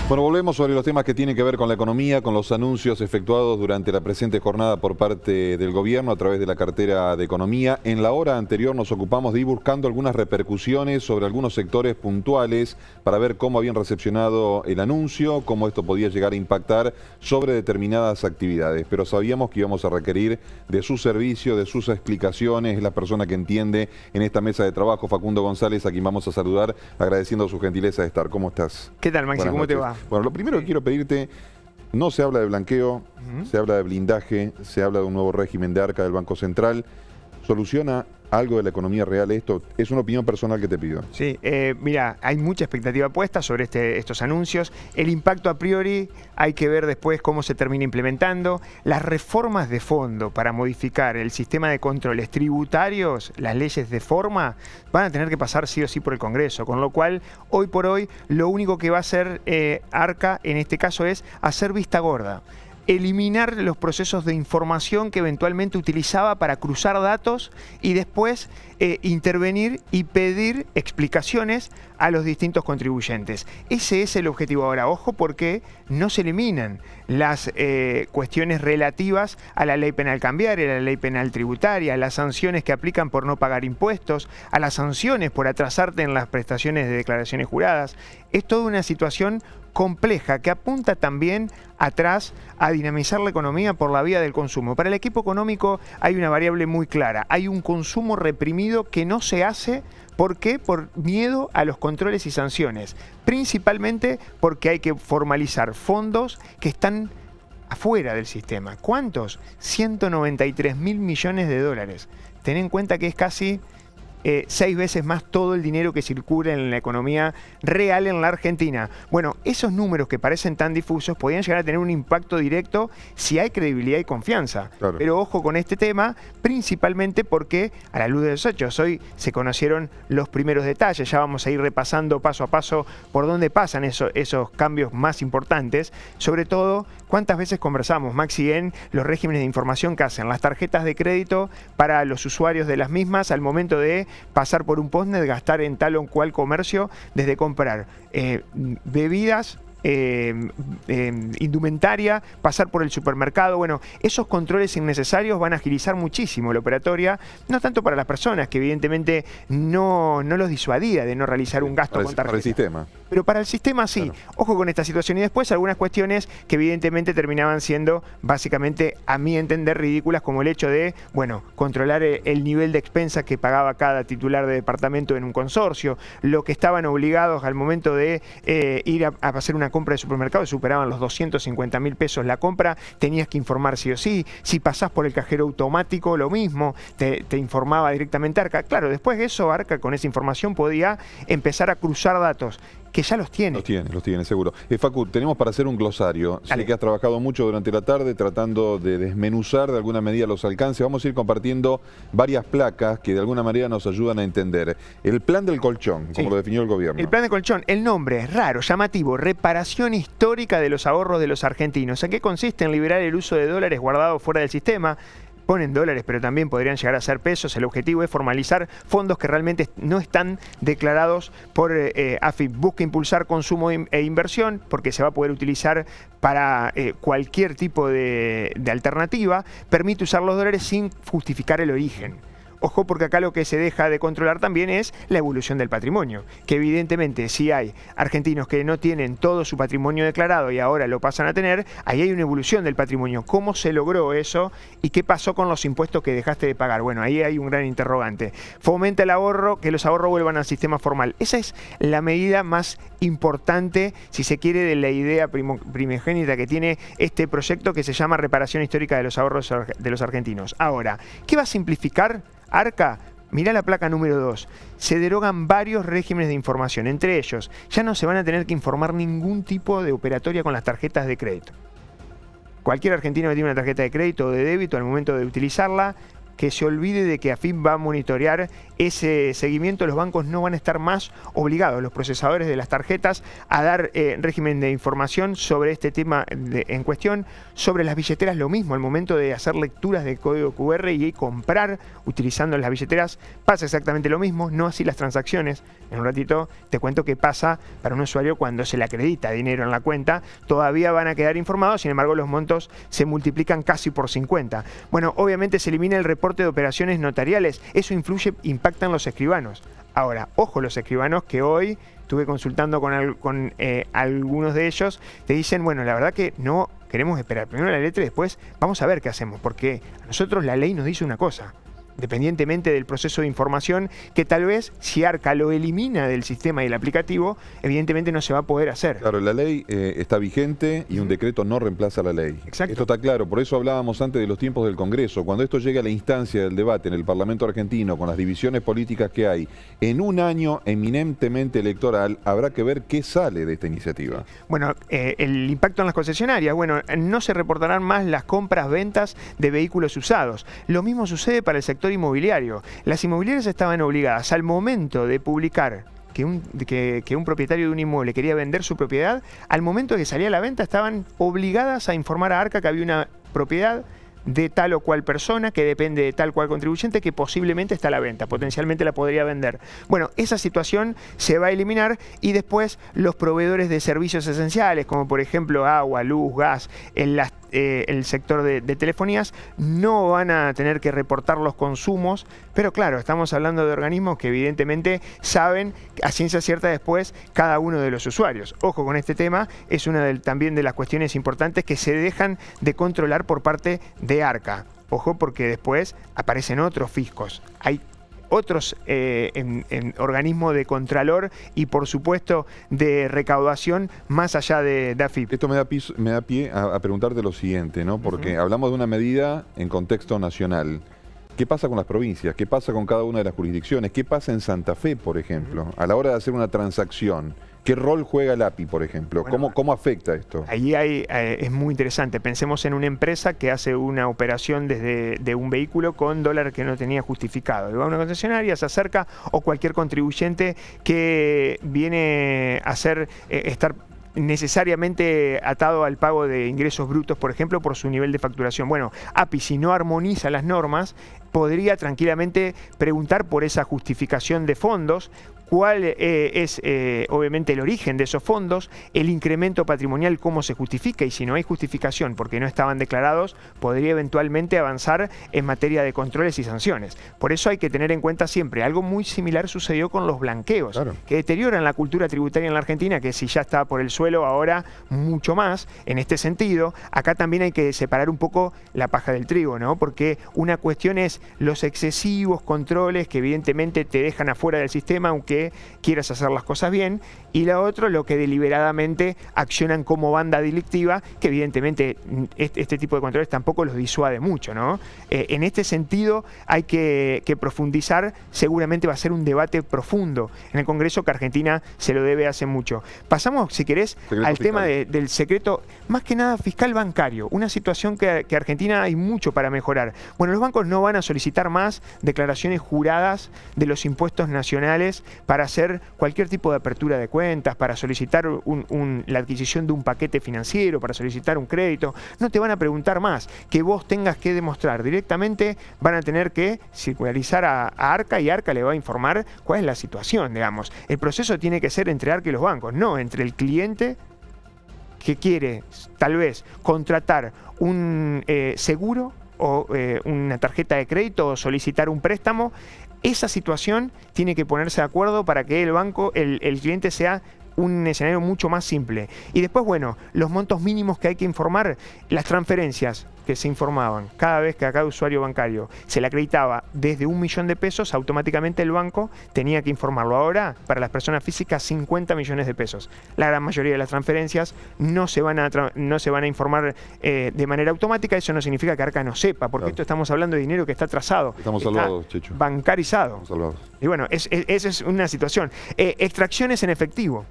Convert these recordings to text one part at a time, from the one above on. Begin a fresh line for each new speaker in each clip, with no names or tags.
Bueno, volvemos sobre los temas que tienen que ver con la economía, con los anuncios efectuados durante la presente jornada por parte del gobierno a través de la cartera de economía. En la hora anterior nos ocupamos de ir buscando algunas repercusiones sobre algunos sectores puntuales para ver cómo habían recepcionado el anuncio, cómo esto podía llegar a impactar sobre determinadas actividades. Pero sabíamos que íbamos a requerir de su servicio, de sus explicaciones. Es la persona que entiende en esta mesa de trabajo, Facundo González, a quien vamos a saludar, agradeciendo su gentileza de estar. ¿Cómo estás?
¿Qué tal, Maxi? ¿Cómo te va?
Bueno, lo primero que quiero pedirte, no se habla de blanqueo, se habla de blindaje, se habla de un nuevo régimen de ARCA del Banco Central. ¿Soluciona algo de la economía real esto? Es una opinión personal que te pido.
Sí, mira, hay mucha expectativa puesta sobre estos anuncios. El impacto a priori hay que ver después cómo se termina implementando. Las reformas de fondo para modificar el sistema de controles tributarios, las leyes de forma, van a tener que pasar sí o sí por el Congreso. Con lo cual, hoy por hoy, lo único que va a hacer ARCA en este caso es hacer vista gorda. Eliminar los procesos de información que eventualmente utilizaba para cruzar datos y después intervenir y pedir explicaciones a los distintos contribuyentes. Ese es el objetivo ahora. Ojo, porque no se eliminan las cuestiones relativas a la ley penal cambiaria, a la ley penal tributaria, a las sanciones que aplican por no pagar impuestos, a las sanciones por atrasarte en las prestaciones de declaraciones juradas. Es toda una situación compleja que apunta también atrás a dinamizar la economía por la vía del consumo. Para el equipo económico hay una variable muy clara. Hay un consumo reprimido que no se hace. ¿Por qué? Por miedo a los controles y sanciones. Principalmente porque hay que formalizar fondos que están afuera del sistema. ¿Cuántos? 193.000 millones de dólares. Ten en cuenta que es casi 6 veces más todo el dinero que circula en la economía real en la Argentina. Bueno, esos números que parecen tan difusos podrían llegar a tener un impacto directo si hay credibilidad y confianza. Claro. Pero ojo con este tema, principalmente porque a la luz de los hechos hoy se conocieron los primeros detalles. Ya vamos a ir repasando paso a paso por dónde pasan esos cambios más importantes. Sobre todo, ¿cuántas veces conversamos, Maxi, en los regímenes de información que hacen las tarjetas de crédito para los usuarios de las mismas al momento de pasar por un postnet, gastar en tal o cual comercio, desde comprar bebidas, indumentaria, pasar por el supermercado? Bueno, esos controles innecesarios van a agilizar muchísimo la operatoria, no tanto para las personas, que evidentemente no los disuadía de no realizar un gasto con tarjeta.
Para el sistema.
Pero para el sistema sí. Claro. Ojo con esta situación. Y después algunas cuestiones que evidentemente terminaban siendo básicamente, a mi entender, ridículas, como el hecho de, bueno, controlar el nivel de expensas que pagaba cada titular de departamento en un consorcio, lo que estaban obligados al momento de ir a hacer una compra de supermercado, superaban los 250.000 pesos la compra, tenías que informar sí o sí. Si pasás por el cajero automático, lo mismo, te informaba directamente ARCA. Claro, después de eso, ARCA con esa información podía empezar a cruzar datos, que ya los tiene.
Los tiene, seguro. Facu, tenemos para hacer un glosario. Sé que has trabajado mucho durante la tarde tratando de desmenuzar de alguna medida los alcances. Vamos a ir compartiendo varias placas que de alguna manera nos ayudan a entender. El plan del colchón, como lo definió el gobierno.
El plan del colchón, el nombre es raro, llamativo, reparación histórica de los ahorros de los argentinos. ¿En qué consiste? En liberar el uso de dólares guardados fuera del sistema. Ponen dólares, pero también podrían llegar a ser pesos. El objetivo es formalizar fondos que realmente no están declarados por AFIP. Busca impulsar consumo e inversión, porque se va a poder utilizar para cualquier tipo de alternativa. Permite usar los dólares sin justificar el origen. Ojo, porque acá lo que se deja de controlar también es la evolución del patrimonio, que evidentemente si hay argentinos que no tienen todo su patrimonio declarado y ahora lo pasan a tener, ahí hay una evolución del patrimonio. ¿Cómo se logró eso y qué pasó con los impuestos que dejaste de pagar? Bueno, ahí hay un gran interrogante. Fomenta el ahorro, que los ahorros vuelvan al sistema formal. Esa es la medida más importante, si se quiere, de la idea primogénita que tiene este proyecto que se llama Reparación Histórica de los Ahorros de los Argentinos. Ahora, ¿qué va a simplificar ARCA? Mirá la placa número 2. Se derogan varios regímenes de información. Entre ellos, ya no se van a tener que informar ningún tipo de operatoria con las tarjetas de crédito. Cualquier argentino que tiene una tarjeta de crédito o de débito, al momento de utilizarla, que se olvide de que AFIP va a monitorear ese seguimiento. Los bancos no van a estar más obligados, los procesadores de las tarjetas, a dar régimen de información sobre este tema en cuestión. Sobre las billeteras lo mismo, al momento de hacer lecturas de código QR y comprar utilizando las billeteras pasa exactamente lo mismo, no así las transacciones. En un ratito te cuento qué pasa para un usuario cuando se le acredita dinero en la cuenta. Todavía van a quedar informados, sin embargo los montos se multiplican casi por 50. Bueno, obviamente se elimina el reporte de operaciones notariales, eso impacta en los escribanos. Ahora, ojo, los escribanos que hoy estuve consultando con algunos de ellos, te dicen, bueno, la verdad que no queremos esperar primero la letra y después vamos a ver qué hacemos, porque a nosotros la ley nos dice una cosa, independientemente del proceso de información, que tal vez si Arca lo elimina del sistema y del aplicativo, evidentemente no se va a poder hacer.
Claro, la ley está vigente y un decreto no reemplaza la ley.
Exacto.
Esto está claro, por eso hablábamos antes de los tiempos del Congreso. Cuando esto llegue a la instancia del debate en el Parlamento argentino, con las divisiones políticas que hay, en un año eminentemente electoral, habrá que ver qué sale de esta iniciativa.
Bueno, el impacto en las concesionarias. Bueno, no se reportarán más las compras-ventas de vehículos usados. Lo mismo sucede para el sector inmobiliario. Las inmobiliarias estaban obligadas al momento de publicar que un propietario de un inmueble quería vender su propiedad, al momento de que salía a la venta estaban obligadas a informar a Arca que había una propiedad de tal o cual persona, que depende de tal cual contribuyente, que posiblemente está a la venta, potencialmente la podría vender. Bueno, esa situación se va a eliminar y después los proveedores de servicios esenciales, como por ejemplo agua, luz, gas, el sector de telefonías, no van a tener que reportar los consumos, pero claro, estamos hablando de organismos que evidentemente saben a ciencia cierta después cada uno de los usuarios. Ojo con este tema, es una también de las cuestiones importantes que se dejan de controlar por parte de Arca. Ojo, porque después aparecen otros fiscos. Hay otros en organismos de contralor y por supuesto de recaudación más allá de AFIP.
Esto me da pie a preguntarte lo siguiente, ¿no? Porque hablamos de una medida en contexto nacional. ¿Qué pasa con las provincias? ¿Qué pasa con cada una de las jurisdicciones? ¿Qué pasa en Santa Fe, por ejemplo? A la hora de hacer una transacción, ¿qué rol juega el API, por ejemplo?
Bueno,
¿Cómo afecta esto?
Ahí es muy interesante. Pensemos en una empresa que hace una operación de un vehículo con dólar que no tenía justificado. Y va a una concesionaria, se acerca, o cualquier contribuyente que viene a estar necesariamente atado al pago de ingresos brutos, por ejemplo, por su nivel de facturación. Bueno, API, si no armoniza las normas, podría tranquilamente preguntar por esa justificación de fondos, cuál es obviamente el origen de esos fondos, el incremento patrimonial, cómo se justifica, y si no hay justificación porque no estaban declarados, podría eventualmente avanzar en materia de controles y sanciones. Por eso hay que tener en cuenta siempre, algo muy similar sucedió con los blanqueos, claro, que deterioran la cultura tributaria en la Argentina, que si ya está por el suelo, ahora mucho más. En este sentido, acá también hay que separar un poco la paja del trigo, ¿no? Porque una cuestión es los excesivos controles que evidentemente te dejan afuera del sistema, aunque quieras hacer las cosas bien, y la otra, lo que deliberadamente accionan como banda delictiva, que evidentemente este tipo de controles tampoco los disuade mucho, ¿no? En este sentido hay que profundizar, seguramente va a ser un debate profundo en el Congreso que Argentina se lo debe hace mucho. Pasamos, si querés, al tema del secreto, más que nada fiscal bancario, una situación que Argentina hay mucho para mejorar. Bueno, los bancos no van a solicitar más declaraciones juradas de los impuestos nacionales para hacer cualquier tipo de apertura de cuentas, para solicitar la adquisición de un paquete financiero, para solicitar un crédito. No te van a preguntar más que vos tengas que demostrar. Directamente van a tener que circularizar a Arca y Arca le va a informar cuál es la situación, digamos. El proceso tiene que ser entre Arca y los bancos, no entre el cliente que quiere tal vez contratar un seguro o una tarjeta de crédito o solicitar un préstamo. Esa situación tiene que ponerse de acuerdo para que el cliente sea un escenario mucho más simple. Y después, bueno, los montos mínimos que hay que informar, las transferencias que se informaban cada vez que a cada usuario bancario se le acreditaba desde 1 millón de pesos, automáticamente el banco tenía que informarlo. Ahora, para las personas físicas, 50 millones de pesos. La gran mayoría de las transferencias no se van a informar de manera automática. Eso no significa que Arca no sepa, porque esto estamos hablando de dinero que está trazado.
Estamos salvados, Chechu.
Bancarizado.
Estamos salvados.
Y bueno, esa es una situación. Extracciones en efectivo.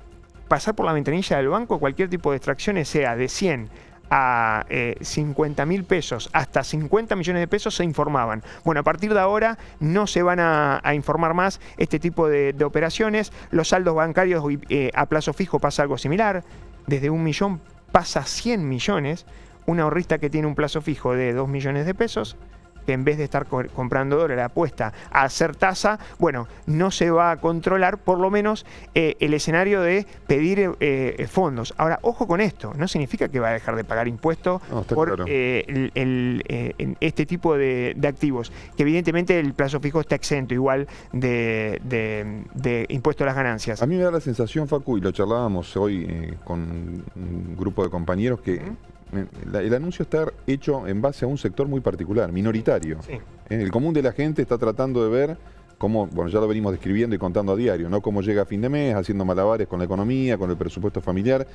Pasar por la ventanilla del banco, cualquier tipo de extracciones, sea de 100 a 50.000 pesos hasta 50 millones de pesos se informaban. Bueno, a partir de ahora no se van a informar más este tipo de operaciones. Los saldos bancarios a plazo fijo pasa algo similar. Desde 1 millón pasa a 100 millones. Un ahorrista que tiene un plazo fijo de 2 millones de pesos, que en vez de estar comprando dólar apuesta a hacer tasa, bueno, no se va a controlar por lo menos el escenario de pedir fondos. Ahora, ojo con esto, no significa que va a dejar de pagar impuestos por
claro.
este tipo de activos, que evidentemente el plazo fijo está exento igual de impuesto a las ganancias.
A mí me da la sensación, Facu, y lo charlábamos hoy con un grupo de compañeros, que el anuncio está hecho en base a un sector muy particular, minoritario.
Sí.
El común de la gente está tratando de ver cómo, bueno, ya lo venimos describiendo y contando a diario, ¿no? Cómo llega a fin de mes, haciendo malabares con la economía, con el presupuesto familiar.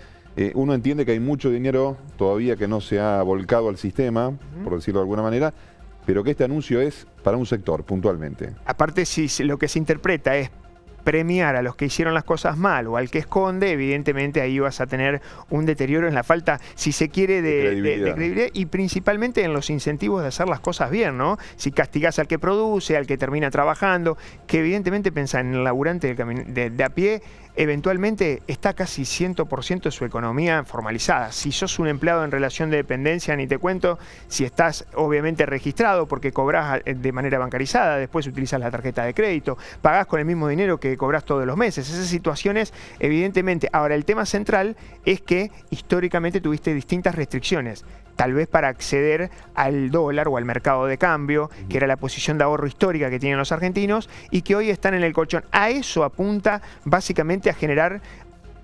Uno entiende que hay mucho dinero todavía que no se ha volcado al sistema, por decirlo de alguna manera, pero que este anuncio es para un sector, puntualmente.
Aparte, si lo que se interpreta es premiar a los que hicieron las cosas mal o al que esconde, evidentemente ahí vas a tener un deterioro en la falta, si se quiere, de credibilidad, y principalmente en los incentivos de hacer las cosas bien, ¿no? Si castigás al que produce, al que termina trabajando, que evidentemente pensá en el laburante de a pie, eventualmente está casi 100% de su economía formalizada. Si sos un empleado en relación de dependencia, ni te cuento, si estás obviamente registrado porque cobrás de manera bancarizada, después utilizas la tarjeta de crédito, pagás con el mismo dinero que cobrás todos los meses. Esas situaciones, evidentemente. Ahora, el tema central es que históricamente tuviste distintas restricciones. Tal vez para acceder al dólar o al mercado de cambio, que era la posición de ahorro histórica que tienen los argentinos y que hoy están en el colchón. A eso apunta básicamente a generar,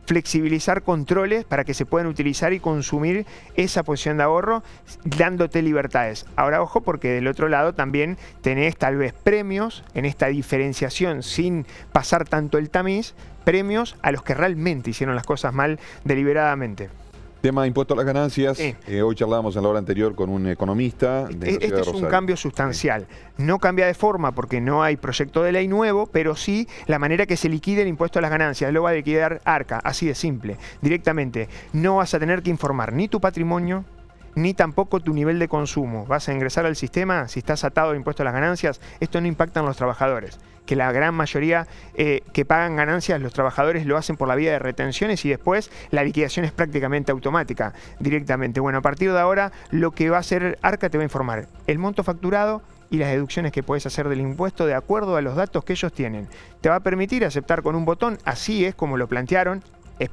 flexibilizar controles para que se puedan utilizar y consumir esa posición de ahorro, dándote libertades. Ahora, ojo, porque del otro lado también tenés tal vez premios en esta diferenciación sin pasar tanto el tamiz, premios a los que realmente hicieron las cosas mal deliberadamente.
Tema de impuesto a las ganancias.
Sí.
Hoy charlábamos en la hora anterior con un economista de la ciudad de
Este es un
Rosario.
cambio sustancial. No cambia de forma porque no hay proyecto de ley nuevo, pero sí la manera que se liquide el impuesto a las ganancias. Lo va a liquidar Arca, así de simple, directamente. No vas a tener que informar ni tu patrimonio, ni tampoco tu nivel de consumo. Vas a ingresar al sistema, si estás atado al impuesto a las ganancias, esto no impacta en los trabajadores, que la gran mayoría que pagan ganancias, los trabajadores lo hacen por la vía de retenciones y después la liquidación es prácticamente automática, directamente. Bueno, a partir de ahora lo que va a hacer Arca te va a informar el monto facturado y las deducciones que puedes hacer del impuesto de acuerdo a los datos que ellos tienen. Te va a permitir aceptar con un botón, así es como lo plantearon.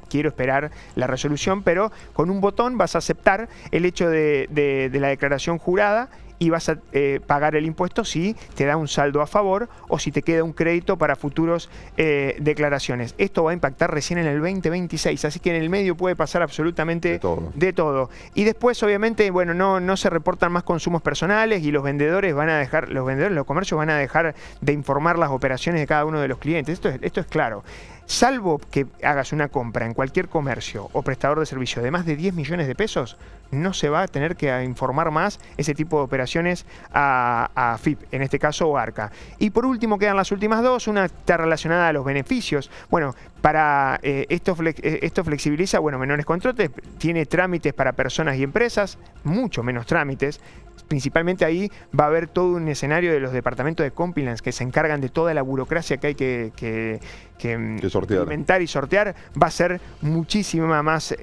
Quiero esperar la resolución, pero con un botón vas a aceptar el hecho de la declaración jurada y vas a pagar el impuesto si te da un saldo a favor o si te queda un crédito para futuros declaraciones. Esto va a impactar recién en el 2026, así que en el medio puede pasar absolutamente de todo. Y después, obviamente, bueno, no se reportan más consumos personales y los vendedores van a dejar, los comercios van a dejar de informar las operaciones de cada uno de los clientes. Esto es claro. Salvo que hagas una compra en cualquier comercio o prestador de servicio de más de 10 millones de pesos, no se va a tener que informar más ese tipo de operaciones a FIP, en este caso, o Arca. Y por último quedan las últimas dos. Una está relacionada a los beneficios. Bueno, para esto flexibiliza, bueno, menores controles, tiene trámites para personas y empresas, mucho menos trámites. Principalmente ahí va a haber todo un escenario de los departamentos de compliance que se encargan de toda la burocracia que hay que implementar y sortear. Va a ser muchísima más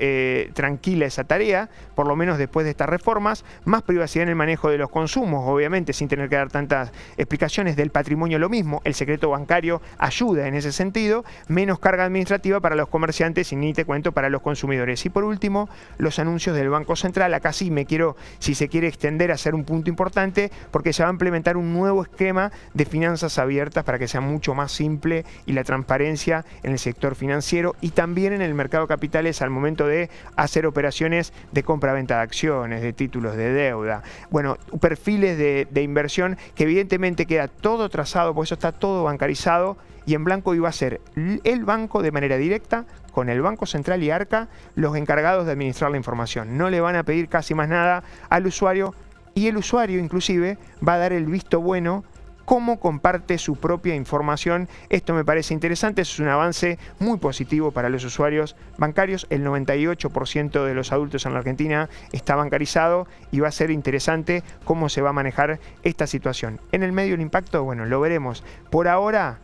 tranquila esa tarea, por lo menos después de estas reformas. Más privacidad en el manejo de los consumos, obviamente, sin tener que dar tantas explicaciones. Del patrimonio lo mismo, el secreto bancario ayuda en ese sentido. Menos carga administrativa para los comerciantes y ni te cuento para los consumidores. Y por último, los anuncios del Banco Central. Acá sí me quiero, si se quiere extender, a hacer un punto importante, porque se va a implementar un nuevo esquema de finanzas abiertas para que sea mucho más simple y la transparencia en el sector financiero y también en el mercado de capitales al momento de hacer operaciones de compra-venta de acciones, de títulos de deuda. Bueno, perfiles de inversión que evidentemente queda todo trazado, por eso está todo bancarizado y en blanco iba a ser el banco de manera directa con el Banco Central y Arca los encargados de administrar la información. No le van a pedir casi más nada al usuario. Y el usuario, inclusive, va a dar el visto bueno cómo comparte su propia información. Esto me parece interesante, es un avance muy positivo para los usuarios bancarios. El 98% de los adultos en la Argentina está bancarizado y va a ser interesante cómo se va a manejar esta situación. En el medio el impacto, bueno, lo veremos. Por ahora,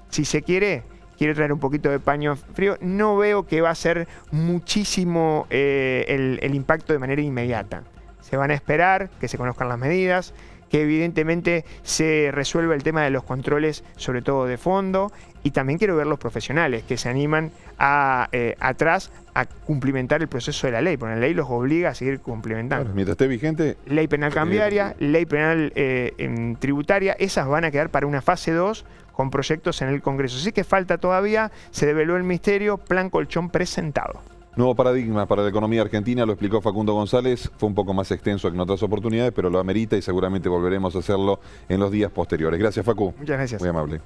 si se quiero traer un poquito de paño frío, no veo que va a ser muchísimo el impacto de manera inmediata. Se van a esperar que se conozcan las medidas, que evidentemente se resuelva el tema de los controles, sobre todo de fondo, y también quiero ver los profesionales que se animan atrás a cumplimentar el proceso de la ley, porque la ley los obliga a seguir cumplimentando.
Claro, mientras esté vigente...
Ley penal cambiaria, ley penal tributaria, esas van a quedar para una fase 2 con proyectos en el Congreso. Así que falta todavía, se develó el misterio, plan colchón presentado.
Nuevo paradigma para la economía argentina, lo explicó Facundo González, fue un poco más extenso que en otras oportunidades, pero lo amerita y seguramente volveremos a hacerlo en los días posteriores. Gracias, Facu.
Muchas gracias.
Muy amable.